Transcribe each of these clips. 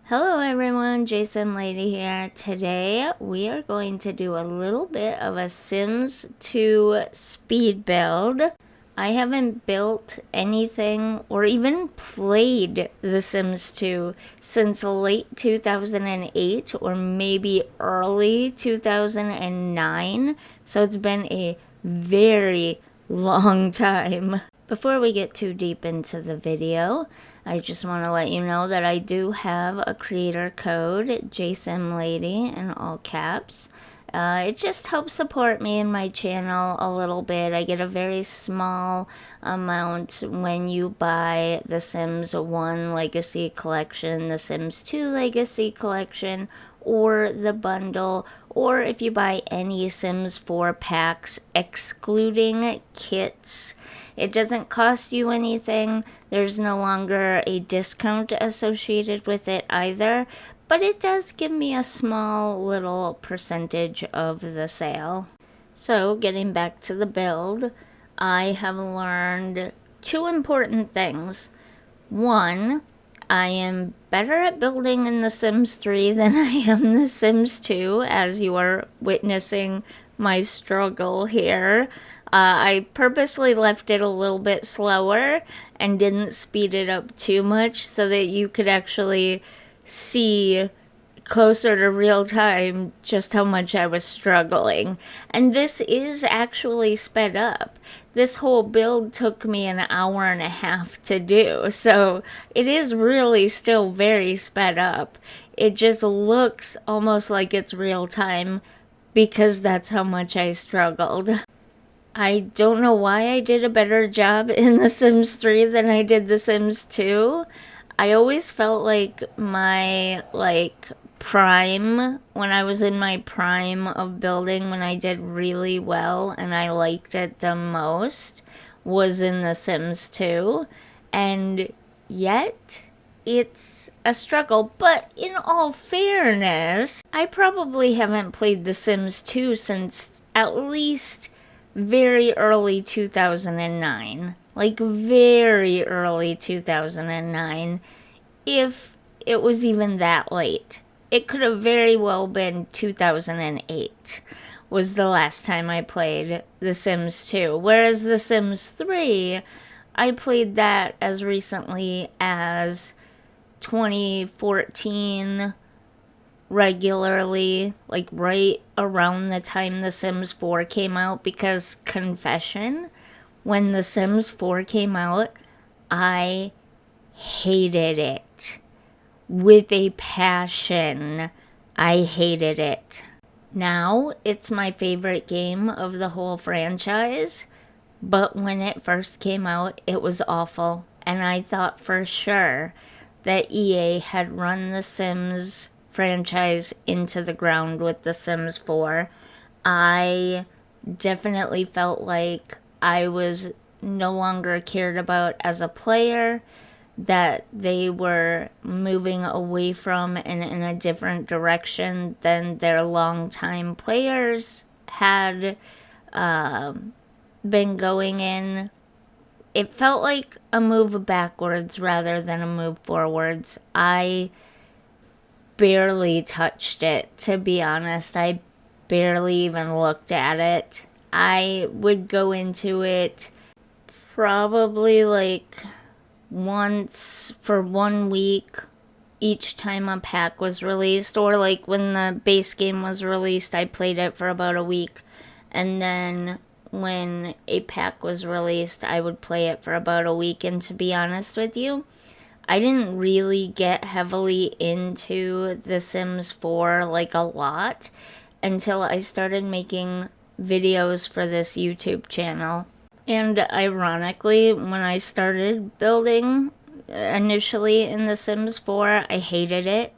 Hello everyone, Jason Lady here. Today we are going to do a little bit of a Sims 2 speed build. I haven't built anything or even played The Sims 2 since late 2008 or maybe early 2009, so it's been a very long time. Before we get too deep into the video, I just want to let you know that I do have a creator code, JSimLady, in all caps. It just helps support me and my channel a little bit. I get a very small amount when you buy The Sims 1 Legacy Collection, The Sims 2 Legacy Collection, or the bundle, or if you buy any Sims 4 packs excluding kits. It doesn't cost you anything. There's no longer a discount associated with it either, but it does give me a small little percentage of the sale. So, getting back to the build, I have learned two important things. One, I am better at building in The Sims 3 than I am The Sims 2, as you are witnessing my struggle here. I purposely left it a little bit slower and didn't speed it up too much so that you could actually see closer to real time just how much I was struggling. And this is actually sped up. This whole build took me an hour and a half to do, so it is really still very sped up. It just looks almost like it's real time because that's how much I struggled. I don't know why I did a better job in The Sims 3 than I did The Sims 2. I always felt like my, prime, when I was in my prime of building, when I did really well and I liked it the most, was in The Sims 2. And yet, it's a struggle. But in all fairness, I probably haven't played The Sims 2 since at least very early 2009. Like, very early 2009. If it was even that late. It could have very well been 2008 was the last time I played The Sims 2. Whereas The Sims 3, I played that as recently as 2014 regularly, like right around the time The Sims 4 came out, because confession, when The Sims 4 came out, I hated it. With a passion, I hated it. Now, it's my favorite game of the whole franchise, but when it first came out, it was awful, and I thought for sure that EA had run The Sims franchise into the ground with The Sims 4. I definitely felt like I was no longer cared about as a player, that they were moving away from and in a different direction than their longtime players had been going in. It felt like a move backwards rather than a move forwards. I barely touched it, to be honest. I barely even looked at it. I would go into it probably like once for 1 week each time a pack was released, or like when the base game was released, I played it for about a week, and then when a pack was released, I would play it for about a week. And to be honest with you, I didn't really get heavily into The Sims 4 like a lot until I started making videos for this YouTube channel. And ironically, when I started building initially in The Sims 4, I hated it.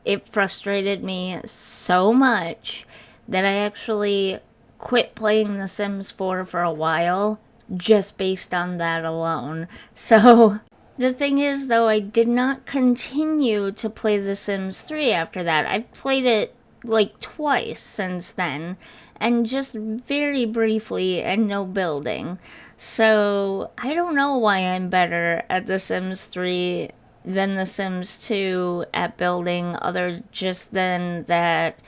It frustrated me so much that I actually quit playing The Sims 4 for a while just based on that alone. So the thing is, though, I did not continue to play The Sims 3 after that. I've played it like twice since then, and just very briefly and no building. So I don't know why I'm better at The Sims 3 than The Sims 2 at building, other just than that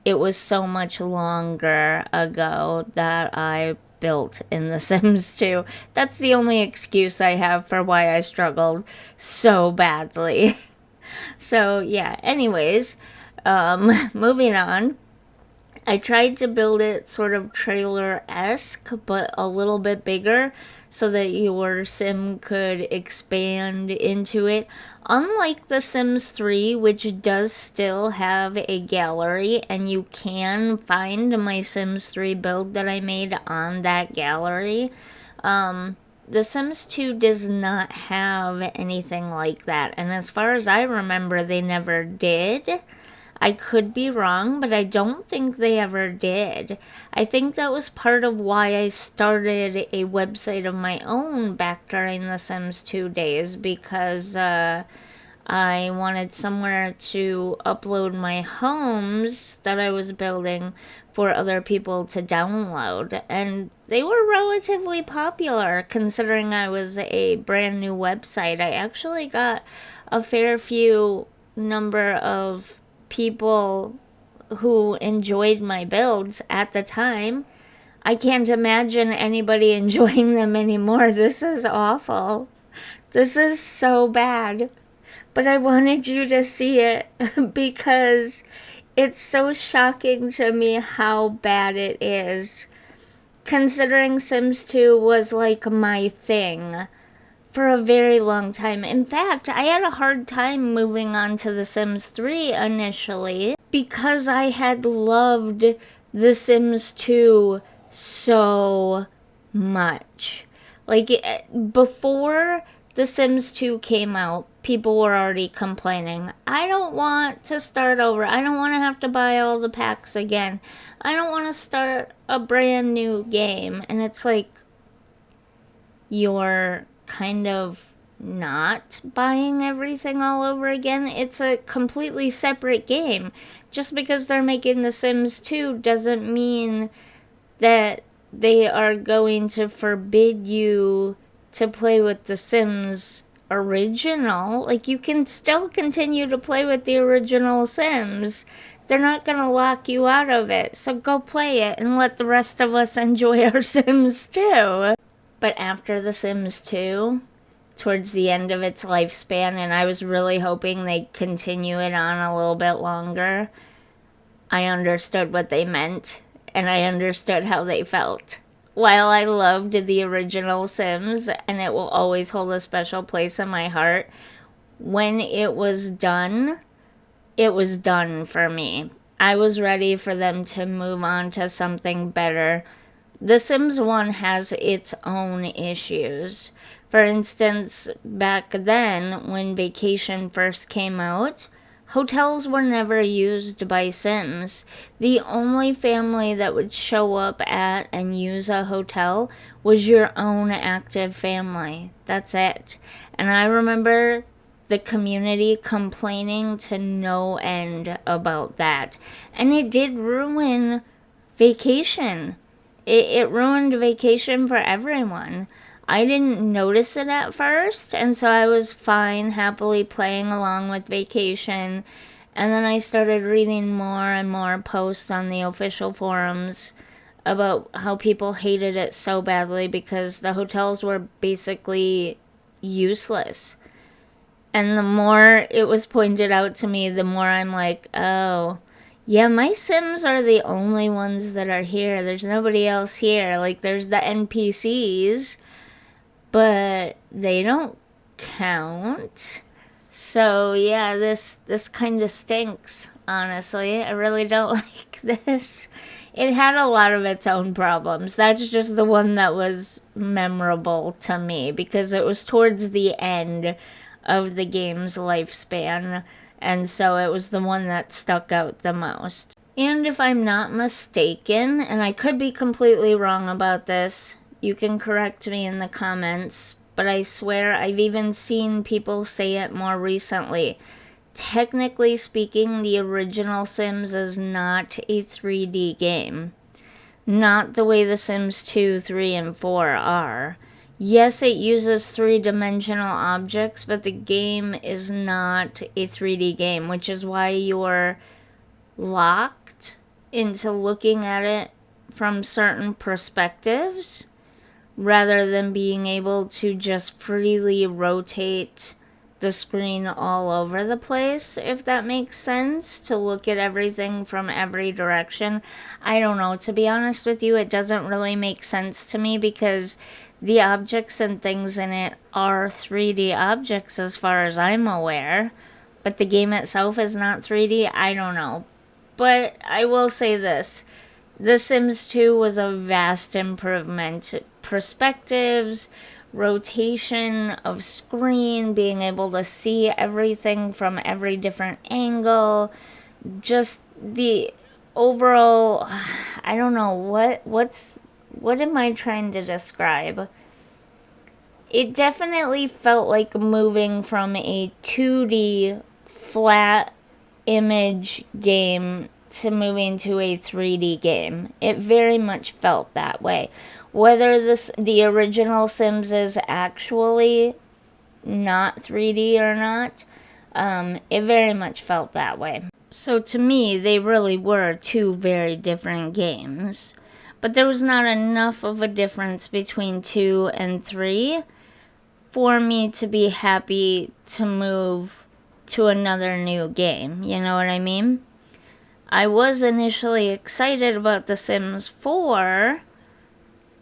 it was so much longer ago that I built in The Sims 2. That's the only excuse I have for why I struggled so badly. So, yeah, anyways, moving on. I tried to build it sort of trailer-esque, but a little bit bigger so that your sim could expand into it. Unlike The Sims 3, which does still have a gallery, and you can find my Sims 3 build that I made on that gallery, The Sims 2 does not have anything like that. And as far as I remember, they never did. I could be wrong, but I don't think they ever did. I think that was part of why I started a website of my own back during the Sims 2 days, because I wanted somewhere to upload my homes that I was building for other people to download. And they were relatively popular considering I was a brand new website. I actually got a fair few number of people who enjoyed my builds at the time. I can't imagine anybody enjoying them anymore. This is awful. This is so bad. But I wanted you to see it because it's so shocking to me how bad it is. Considering Sims 2 was like my thing for a very long time. In fact, I had a hard time moving on to The Sims 3 initially because I had loved The Sims 2 so much. Like, before The Sims 2 came out, people were already complaining. I don't want to start over. I don't want to have to buy all the packs again. I don't want to start a brand new game. And it's like, you're kind of not buying everything all over again. It's a completely separate game. Just because they're making The Sims 2 doesn't mean that they are going to forbid you to play with The Sims original. Like, you can still continue to play with the original Sims. They're not going to lock you out of it. So go play it and let the rest of us enjoy our Sims too. But after The Sims 2, towards the end of its lifespan, and I was really hoping they'd continue it on a little bit longer, I understood what they meant, and I understood how they felt. While I loved the original Sims, and it will always hold a special place in my heart, when it was done for me. I was ready for them to move on to something better. The Sims 1 has its own issues. For instance, back then, when Vacation first came out, hotels were never used by Sims. The only family that would show up at and use a hotel was your own active family. That's it. And I remember the community complaining to no end about that. And it did ruin Vacation. It ruined Vacation for everyone. I didn't notice it at first, and so I was fine, happily playing along with Vacation. And then I started reading more and more posts on the official forums about how people hated it so badly because the hotels were basically useless. And the more it was pointed out to me, the more I'm like, oh, yeah, my Sims are the only ones that are here. There's nobody else here. Like, there's the NPCs, but they don't count. So, yeah, this kind of stinks, honestly. I really don't like this. It had a lot of its own problems. That's just the one that was memorable to me because it was towards the end of the game's lifespan. And so it was the one that stuck out the most. And if I'm not mistaken, and I could be completely wrong about this, you can correct me in the comments, but I swear I've even seen people say it more recently. Technically speaking, the original Sims is not a 3D game. Not the way The Sims 2, 3, and 4 are. Yes, it uses three-dimensional objects, but the game is not a 3D game, which is why you're locked into looking at it from certain perspectives rather than being able to just freely rotate the screen all over the place, if that makes sense, to look at everything from every direction. I don't know. To be honest with you, it doesn't really make sense to me because the objects and things in it are 3D objects as far as I'm aware, but the game itself is not 3D. I don't know. But I will say this. The Sims 2 was a vast improvement. Perspectives, rotation of screen, being able to see everything from every different angle, just the overall, I don't know, what am I trying to describe? It definitely felt like moving from a 2D flat image game to moving to a 3D game. It very much felt that way. Whether the original Sims is actually not 3D or not, it very much felt that way. So to me, they really were two very different games. But there was not enough of a difference between 2 and 3 for me to be happy to move to another new game. You know what I mean? I was initially excited about The Sims 4,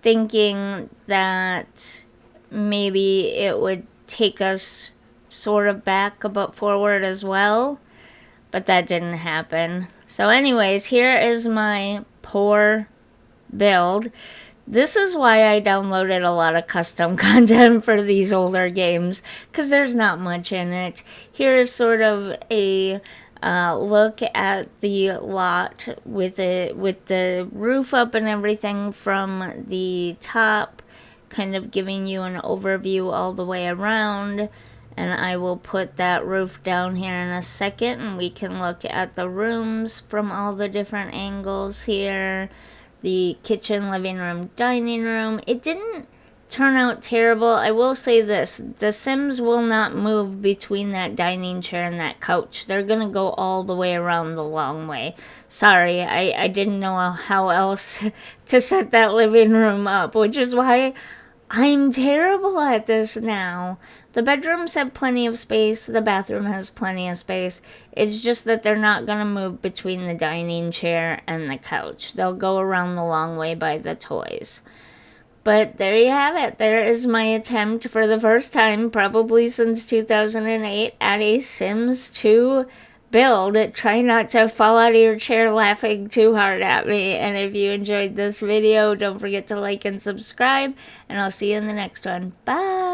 thinking that maybe it would take us sort of back but forward as well, but that didn't happen. So anyways, here is my poor build. This is why I downloaded a lot of custom content for these older games, because there's not much in it. Here is sort of a look at the lot with the roof up and everything from the top, kind of giving you an overview all the way around. And I will put that roof down here in a second, and we can look at the rooms from all the different angles here. The kitchen, living room, dining room. It didn't turn out terrible. I will say this. The Sims will not move between that dining chair and that couch. They're going to go all the way around the long way. Sorry, I didn't know how else to set that living room up, which is why I'm terrible at this now. The bedrooms have plenty of space. The bathroom has plenty of space. It's just that they're not going to move between the dining chair and the couch. They'll go around the long way by the toys. But there you have it. There is my attempt for the first time, probably since 2008, at a Sims 2 build. Try not to fall out of your chair laughing too hard at me. And if you enjoyed this video, don't forget to like and subscribe. And I'll see you in the next one. Bye!